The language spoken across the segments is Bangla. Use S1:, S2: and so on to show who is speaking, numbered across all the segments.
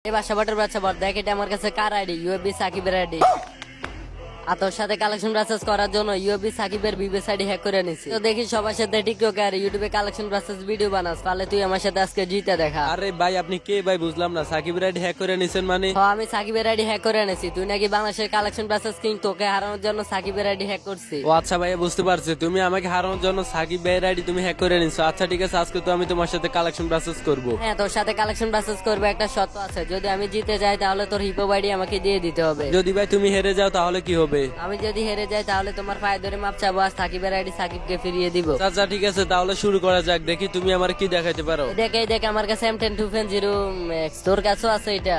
S1: এই বাচ্চা বল দেখ এটা আমার কাছে কার আইডি ইউএফবি সাকিবের আইডি। আর তোর সাথে কালেকশন ব্রাসেস করার জন্য ইউএফবি সাকিবের বিবিএস আইডি হ্যাক করে নিছি। তো দেখি সবার সাথে টিকটকে আর ইউটিউবে কালেকশন ব্রাসেস ভিডিও বানাস, তাহলে তুই আমার সাথে আজকে জিতে দেখা।
S2: আরে ভাই আপনি কে ভাই বুঝলাম না, সাকিবের আইডি হ্যাক করে নিছেন মানে?
S1: আমি সাকিবের আইডি হ্যাক করে এনেছি। তুই নাকি বাংলাদেশের কালেকশন ব্রাসেস কিং, তোকে হারানোর জন্য সাকিবের আইডি হ্যাক করছি।
S2: ও আচ্ছা ভাই বুঝতে পারছি, তুমি আমাকে হারানোর জন্য সাকিব ভাইয়ের আইডি তুমি হ্যাক করে নিছো। আচ্ছা ঠিক আছে, আজকে তো আমি তোমার সাথে কালেকশন ব্রাসেস করব।
S1: হ্যাঁ, তোর সাথে কালেকশন ব্রাসেস করবে, একটা শর্ত আছে। যদি আমি জিতে যাই তাহলে তোর হিপো আইডি আমাকে দিয়ে দিতে হবে।
S2: যদি ভাই তুমি হেরে যাও তাহলে কি হবে?
S1: আমি যদি হেরে যাই তাহলে তোমার পায়ে ধরে মাপ চাবো, আর সাকিবের আইডি সাকিবকে ফিরিয়ে দিব।
S2: আচ্ছা ঠিক আছে, তাহলে শুরু করা যাক। দেখি তুমি আমার কি দেখাইতে পারো।
S1: দেখ আমার কাছে M10 2.0 Max, তোর কাছেও আছে এটা।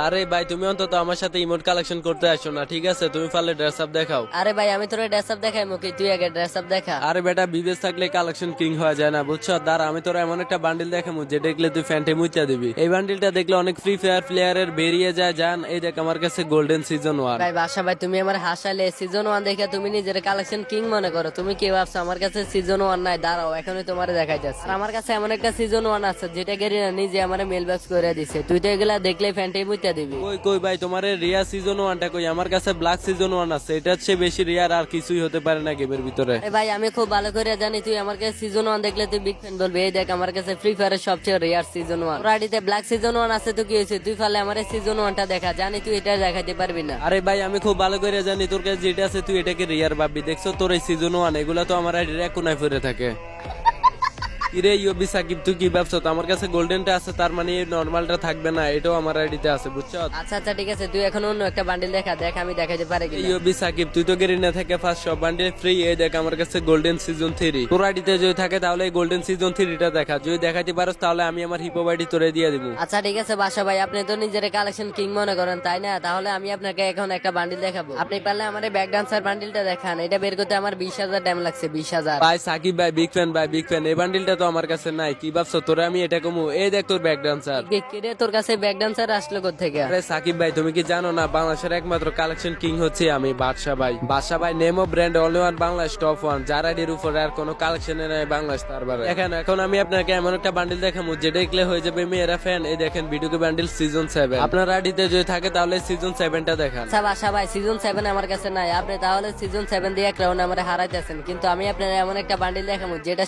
S2: আরে ভাই তুমি অন্তত আমার সাথে ইমোট কালেকশন করতে আসো না, ঠিক আছে? তুমি পারলে ড্রেস আপ দেখাও।
S1: আরে ভাই আমি তোর ড্রেস আপ দেখাই মুখে, তুই আগে ড্রেস আপ দেখা।
S2: আরে বেটা বিবেস থাকলে কালেকশন কিং হওয়া যায় না, বুঝছো? দাঁড়া আমি তোর এমন একটা বান্ডিল দেখাবো যে দেখলে তুই ফ্যান্টে মুচা দিবি। এই বান্ডিলটা দেখলে অনেক ফ্রি ফায়ার প্লেয়ারের বেরিয়ে যায় জান। এই দেখ আমার কাছে গোল্ডেন সিজন 1।
S1: ভাই বাসা ভাই তুমি আমার হাসালে, সিজন 1 দেখে তুমি নিজের কালেকশন কিং মনে করো। তুমি কি ভাবছো আমার কাছে সিজন 1 নাই? দাঁড়াও এখনই তোমার দেখাই যাচ্ছে। আর আমার কাছে এমন একটা সিজন 1 আছে যেটা গেরিনা নিজে আমার মেল বক্স করে দিছে। তুই তো এগুলা দেখলে ফ্যান্টে মুচা দিবি।
S2: কই কই ভাই তোমার রিয়া সিজন 1টা কই? আমার কাছে ব্ল্যাক সিজন 1 আছে, এটা হচ্ছে বেশি রিয়ার আর কিছুই হতে পারে না গেমের ভিতরে।
S1: আরে ভাই আমি খুব ভালো করে জানি তুই আমার কাছে সিজন 1 দেখলে তুই বিগ ফ্যান বলবি। এই দেখ আমার কাছে ফ্রি ফায়ারের সবচেয়ে রিয়ার সিজন 1। তোর আইডিতে ব্ল্যাক সিজন 1 আছে, তো কি হয়েছে? তুই ফালে আমার সিজন 1টা দেখা, জানি তুই এটা দেখাতে পারবি না।
S2: আরে ভাই আমি খুব ভালো করে জানি তোর কাছে যেটা আছে তুই এটাকে রিয়ার ভাববি। দেখছো তোর এই সিজন 1 এগুলা তো আমার আইডির এক কোনায় পড়ে থাকে। ইরে ইউবি সাকিব তুই কি ভাবছো তো আমার কাছে গোল্ডেনটা আছে তার মানে নরমালটা থাকবে না? এটাও আমার আইডিতে আছে, বুঝছো?
S1: আচ্ছা ঠিক আছে, তুই এখন অন্য একটা বান্ডিল দেখা, দেখ আমি দেখাতে পারি কিনা।
S2: ইউবি সাকিব তুই তো গেরিনা থেকে ফার্স্ট সব বান্ডিল ফ্রি। এই দেখ আমার কাছে গোল্ডেন সিজন 3। তোর আইডিতে যদি থাকে তাহলে এই গোল্ডেন সিজন 3টা দেখা। যদি দেখাতে পারোস তাহলে আমি আমার হিপো আইডি তোরে দিয়ে দিব।
S1: আচ্ছা ঠিক আছে বাসা ভাই, আপনি তো নিজের কালেকশন কিং মনে করেন তাই না? তাহলে আমি আপনাকে এখন একটা বান্ডিল দেখাবো। আপনি পারলে আমার ব্যাক ডান্সার বান্ডিলটা দেখান। এটা বের করতে আমার 20,000 টাইম লাগছে, 20,000।
S2: ভাই সাকিব ভাই বিগ ফ্যান, ভাই বিগ ফ্যান। এই বান্ডিলটা তো আমার কাছে নাই। কি ভাবছো তোরে আমি এটা কমু? এই দেখ তোর ব্যাক ডান্সার।
S1: কিরে তোর কাছে ব্যাক ডান্সার আসলো কোত্থেকে?
S2: আরে সাকিব ভাই তুমি কি জানো না বাংলাদেশের একমাত্র কালেকশন কিং হচ্ছে আমি, বাদশা ভাই। বাদশা ভাই নেমো brand only one Bangladesh top 1, যার আইডির উপরে আর কোনো কালেকশনে নাই বাংলাদেশ তারবারে। এখন আমি আপনাকে এমন একটা বান্ডিল দেখাবো যেটা দেখলে হয়ে যাবে মেয়েরা ফ্যান। এই দেখেন ভিডিও বান্ডিল সিজন 7। আপনার আইডিতে যদি থাকে তাহলে সিজন 7টা দেখান।
S1: আচ্ছা বাসা ভাই সিজন 7 আমার কাছে নাই। আপনি তাহলে সিজন 7 দিয়ে এক রাউন্ড আমারে হারাইতেছেন, কিন্তু আমি আপনার এমন একটা বান্ডিল দেখাবো যেটা